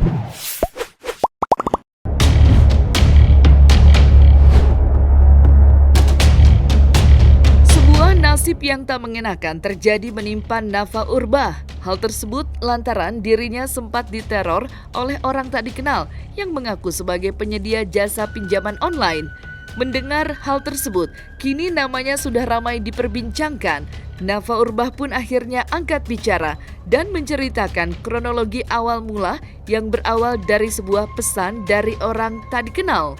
Sebuah nasib yang tak mengenakan terjadi menimpa Nafa Urbah. Hal tersebut lantaran dirinya sempat diteror oleh orang tak dikenal yang mengaku sebagai penyedia jasa pinjaman online. Mendengar hal tersebut, kini namanya sudah ramai diperbincangkan. Nafa Urbah pun akhirnya angkat bicara dan menceritakan kronologi awal mula yang berawal dari sebuah pesan dari orang tak dikenal.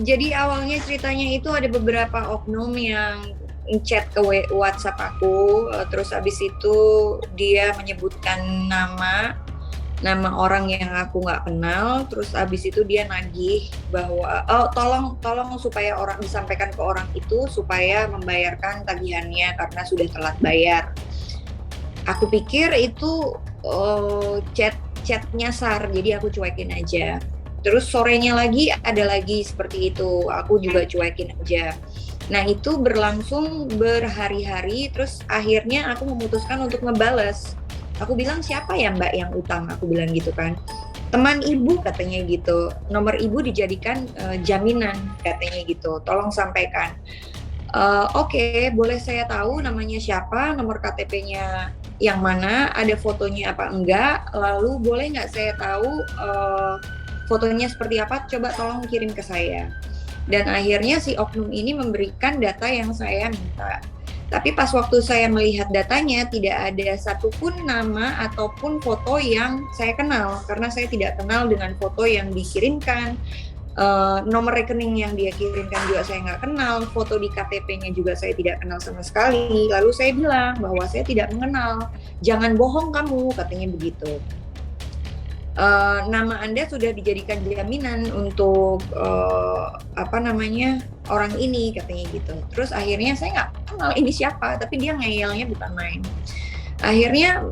Jadi awalnya ceritanya itu ada beberapa oknum yang chat ke WhatsApp aku, terus habis itu dia menyebutkan nama orang yang aku nggak kenal, terus habis itu dia nagih bahwa tolong supaya orang disampaikan ke orang itu supaya membayarkan tagihannya karena sudah telat bayar. Aku pikir itu chat nyasar, jadi aku cuekin aja. Terus sorenya lagi ada lagi seperti itu, aku juga cuekin aja. Nah itu berlangsung berhari-hari, terus akhirnya aku memutuskan untuk ngebales. Aku bilang siapa ya mbak yang utang, aku bilang gitu kan. Teman ibu katanya gitu, nomor ibu dijadikan jaminan katanya gitu, tolong sampaikan. Oke, boleh saya tahu namanya siapa, nomor KTP-nya yang mana, ada fotonya apa enggak, lalu boleh nggak saya tahu fotonya seperti apa, coba tolong kirim ke saya. Dan akhirnya si oknum ini memberikan data yang saya minta. Tapi pas waktu saya melihat datanya, tidak ada satupun nama ataupun foto yang saya kenal. Karena saya tidak kenal dengan foto yang dikirimkan. Nomor rekening yang dia kirimkan juga saya nggak kenal. Foto di KTP-nya juga saya tidak kenal sama sekali. Lalu saya bilang bahwa saya tidak mengenal. Jangan bohong kamu, katanya begitu. Nama Anda sudah dijadikan jaminan untuk orang ini, katanya gitu. Terus akhirnya saya nggak kenal ini siapa, tapi dia ngeyelnya bukan main. Akhirnya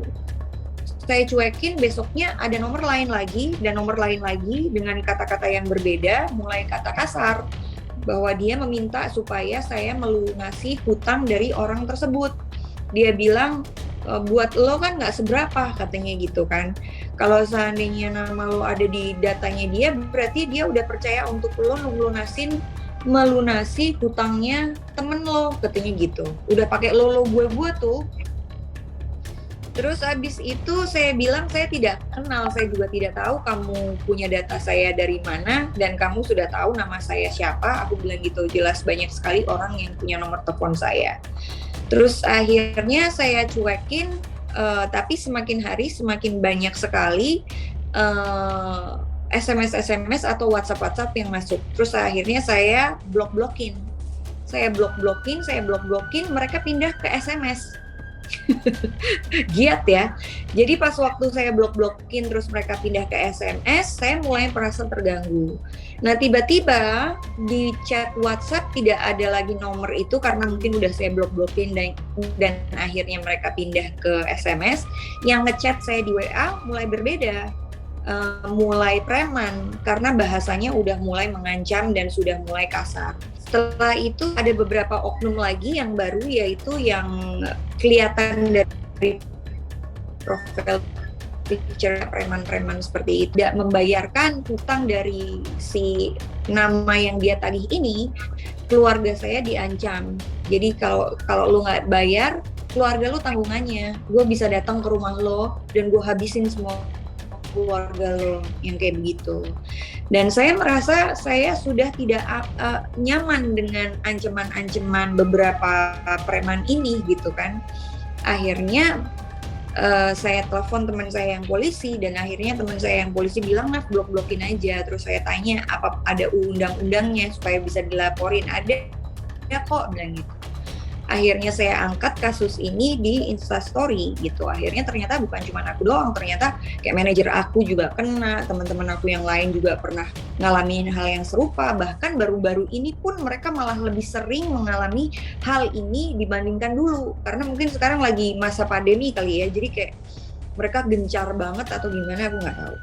saya cuekin, besoknya ada nomor lain lagi dan nomor lain lagi dengan kata-kata yang berbeda, mulai kata kasar bahwa dia meminta supaya saya melunasi hutang dari orang tersebut. Dia bilang, buat lo kan nggak seberapa, katanya gitu kan. Kalau seandainya nama lo ada di datanya dia, berarti dia udah percaya untuk lo melunasi hutangnya temen lo, katanya gitu. Udah pakai lo gue tuh. Terus abis itu saya bilang saya tidak kenal, saya juga tidak tahu kamu punya data saya dari mana dan kamu sudah tahu nama saya siapa. Aku bilang gitu, jelas banyak sekali orang yang punya nomor telepon saya. Terus akhirnya saya cuekin, tapi semakin hari semakin banyak sekali SMS atau WhatsApp yang masuk. Terus akhirnya saya blok-blokin, mereka pindah ke SMS. Giat ya. Jadi pas waktu saya blok-blokin terus mereka pindah ke SMS, saya mulai merasa terganggu. Nah tiba-tiba di chat WhatsApp tidak ada lagi nomor itu karena mungkin udah saya blok-blokin dan akhirnya mereka pindah ke SMS. Yang ngechat saya di WA mulai berbeda, mulai preman karena bahasanya udah mulai mengancam dan sudah mulai kasar. Setelah itu ada beberapa oknum lagi yang baru, yaitu yang kelihatan dari profil picture preman-preman seperti itu, tidak membayarkan hutang dari si nama yang dia tagih ini. Keluarga saya diancam. Jadi kalau lu nggak bayar, keluarga lu tanggungannya. Gue bisa datang ke rumah lo dan gue habisin semua keluarga lo, yang kayak begitu. Dan saya merasa saya sudah tidak nyaman dengan ancaman-ancaman beberapa preman ini gitu kan. Akhirnya saya telepon teman saya yang polisi dan akhirnya teman saya yang polisi bilang, "Nah, blok-blokin aja." Terus saya tanya, "Apa ada undang-undangnya supaya bisa dilaporin?" Ada kok, bilang gitu. Akhirnya saya angkat kasus ini di Instastory gitu. Akhirnya ternyata bukan cuma aku doang, ternyata kayak manajer aku juga kena, teman-teman aku yang lain juga pernah ngalamin hal yang serupa. Bahkan baru-baru ini pun mereka malah lebih sering mengalami hal ini dibandingkan dulu. Karena mungkin sekarang lagi masa pandemi kali ya, jadi kayak mereka gencar banget atau gimana, aku nggak tahu.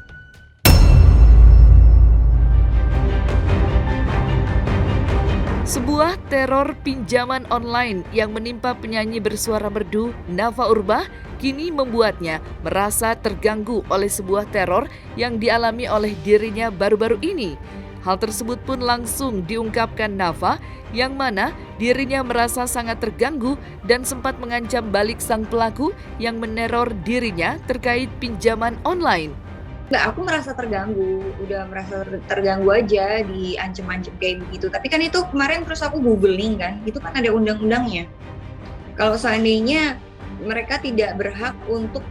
Sebuah teror pinjaman online yang menimpa penyanyi bersuara merdu Nafa Urbah kini membuatnya merasa terganggu oleh sebuah teror yang dialami oleh dirinya baru-baru ini. Hal tersebut pun langsung diungkapkan Nafa, yang mana dirinya merasa sangat terganggu dan sempat mengancam balik sang pelaku yang meneror dirinya terkait pinjaman online. Nggak, aku merasa terganggu, udah merasa terganggu aja diancem-ancem kayak begitu. Tapi kan itu kemarin terus aku googling kan, itu kan ada undang-undangnya. Kalau seandainya mereka tidak berhak untuk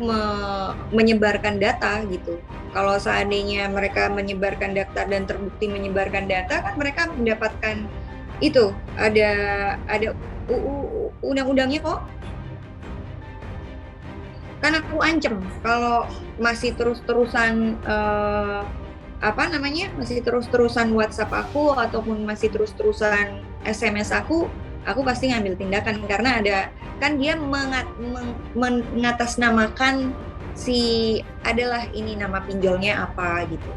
menyebarkan data gitu. Kalau seandainya mereka menyebarkan data dan terbukti menyebarkan data, kan mereka mendapatkan itu ada undang-undangnya kok. Kan aku ancam kalau masih terus-terusan masih terus-terusan WhatsApp aku ataupun masih terus-terusan SMS aku pasti ngambil tindakan karena ada kan dia mengatasnamakan si adalah ini nama pinjolnya apa gitu.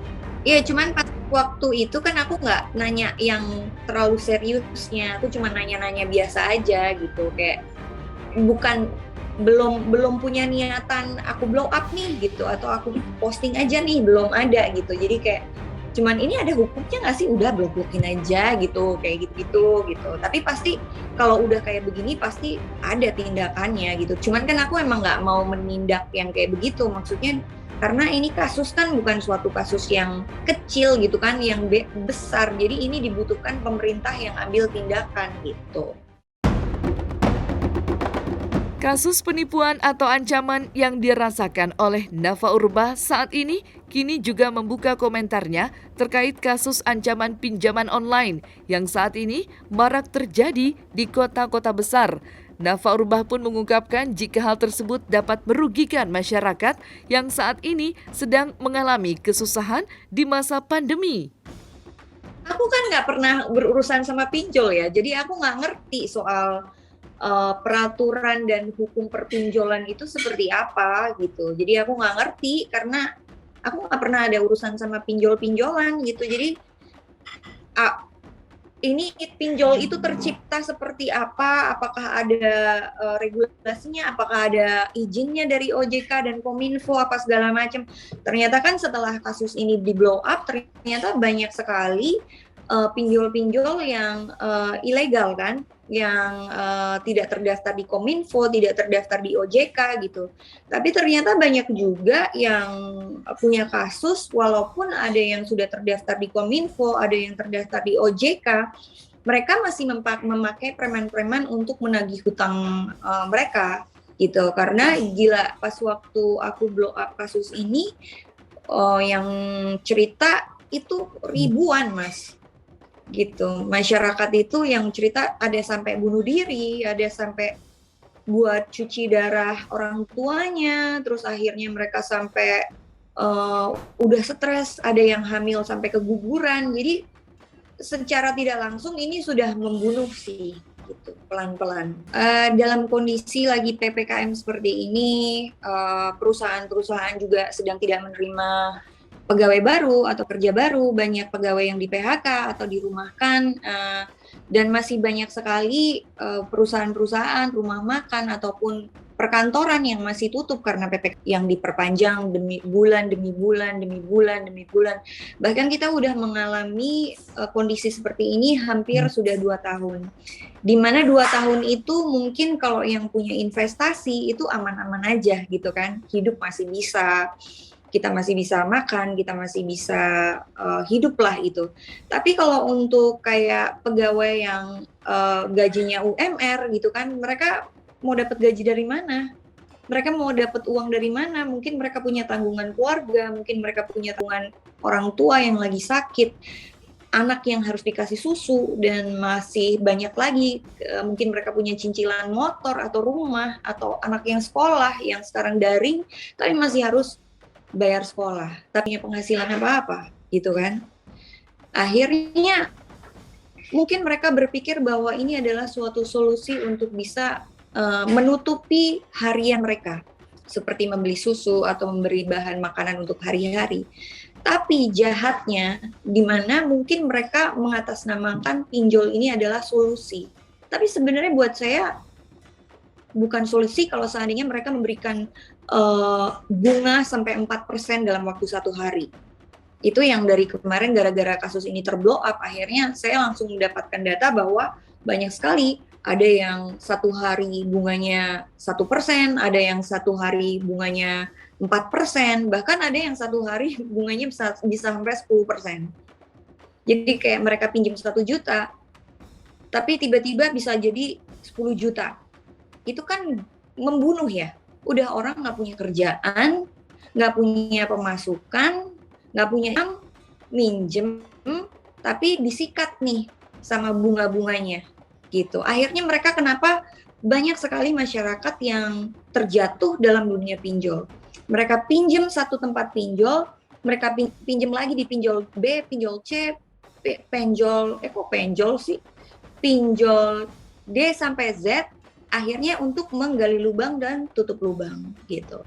Iya, cuman pas waktu itu kan aku nggak nanya yang terlalu seriusnya, aku cuma nanya-nanya biasa aja gitu, kayak bukan belum punya niatan aku blow up nih gitu atau aku posting aja nih, belum ada gitu. Jadi kayak cuman ini ada hukumnya nggak sih, udah blokin aja gitu, kayak gitu tapi pasti kalau udah kayak begini pasti ada tindakannya gitu. Cuman kan aku emang nggak mau menindak yang kayak begitu, maksudnya karena ini kasus kan bukan suatu kasus yang kecil gitu kan, yang besar, jadi ini dibutuhkan pemerintah yang ambil tindakan gitu. Kasus penipuan atau ancaman yang dirasakan oleh Nafa Urbah saat ini kini juga membuka komentarnya terkait kasus ancaman pinjaman online yang saat ini marak terjadi di kota-kota besar. Nafa Urbah pun mengungkapkan jika hal tersebut dapat merugikan masyarakat yang saat ini sedang mengalami kesusahan di masa pandemi. Aku kan nggak pernah berurusan sama pinjol ya, jadi aku nggak ngerti soal peraturan dan hukum perpinjolan itu seperti apa gitu. Jadi aku nggak ngerti karena aku nggak pernah ada urusan sama pinjol-pinjolan gitu. Jadi ini pinjol itu tercipta seperti apa? Apakah ada regulasinya? Apakah ada izinnya dari OJK dan Kominfo apa segala macam? Ternyata kan setelah kasus ini di blow up, ternyata banyak sekali pinjol-pinjol yang ilegal kan, yang tidak terdaftar di Kominfo, tidak terdaftar di OJK gitu. Tapi ternyata banyak juga yang punya kasus, walaupun ada yang sudah terdaftar di Kominfo, ada yang terdaftar di OJK, mereka masih memakai preman-preman untuk menagih hutang mereka gitu. Karena gila, pas waktu aku blow up kasus ini, yang cerita itu ribuan, Mas. Gitu, masyarakat itu yang cerita ada sampai bunuh diri, ada sampai buat cuci darah orang tuanya, terus akhirnya mereka sampai udah stres, ada yang hamil sampai keguguran. Jadi secara tidak langsung ini sudah membunuh sih gitu, pelan-pelan. Dalam kondisi lagi PPKM seperti ini, perusahaan-perusahaan juga sedang tidak menerima pegawai baru atau kerja baru, banyak pegawai yang di PHK atau dirumahkan, dan masih banyak sekali perusahaan-perusahaan, rumah makan ataupun perkantoran yang masih tutup karena PPKM yang diperpanjang demi bulan. Bahkan kita udah mengalami kondisi seperti ini hampir sudah 2 tahun. Di mana 2 tahun itu mungkin kalau yang punya investasi itu aman-aman aja gitu kan, hidup masih bisa, kita masih bisa makan, kita masih bisa hidup lah itu. Tapi kalau untuk kayak pegawai yang gajinya UMR gitu kan, mereka mau dapat gaji dari mana? Mereka mau dapat uang dari mana? Mungkin mereka punya tanggungan keluarga, mungkin mereka punya tanggungan orang tua yang lagi sakit, anak yang harus dikasih susu, dan masih banyak lagi, mungkin mereka punya cicilan motor atau rumah, atau anak yang sekolah yang sekarang daring, tapi masih harus bayar sekolah, tapi punya penghasilan apa-apa gitu kan. Akhirnya mungkin mereka berpikir bahwa ini adalah suatu solusi untuk bisa menutupi harian mereka, seperti membeli susu atau memberi bahan makanan untuk hari-hari. Tapi jahatnya, di mana mungkin mereka mengatasnamakan pinjol ini adalah solusi. Tapi sebenarnya buat saya bukan solusi kalau seandainya mereka memberikan bunga sampai 4% dalam waktu 1 hari. Itu yang dari kemarin gara-gara kasus ini terblow up, akhirnya saya langsung mendapatkan data bahwa banyak sekali, ada yang 1 hari bunganya 1%, ada yang 1 hari bunganya 4%, bahkan ada yang 1 hari bunganya bisa sampai 10%. Jadi kayak mereka pinjam 1 juta, tapi tiba-tiba bisa jadi 10 juta. Itu kan membunuh ya. Udah orang nggak punya kerjaan, nggak punya pemasukan, nggak punya yang minjem, tapi disikat nih sama bunga-bunganya gitu. Akhirnya mereka kenapa banyak sekali masyarakat yang terjatuh dalam dunia pinjol. Mereka pinjam satu tempat pinjol, mereka pinjam lagi di pinjol B, pinjol C, penjol sih? Pinjol D sampai Z, akhirnya untuk menggali lubang dan tutup lubang gitu.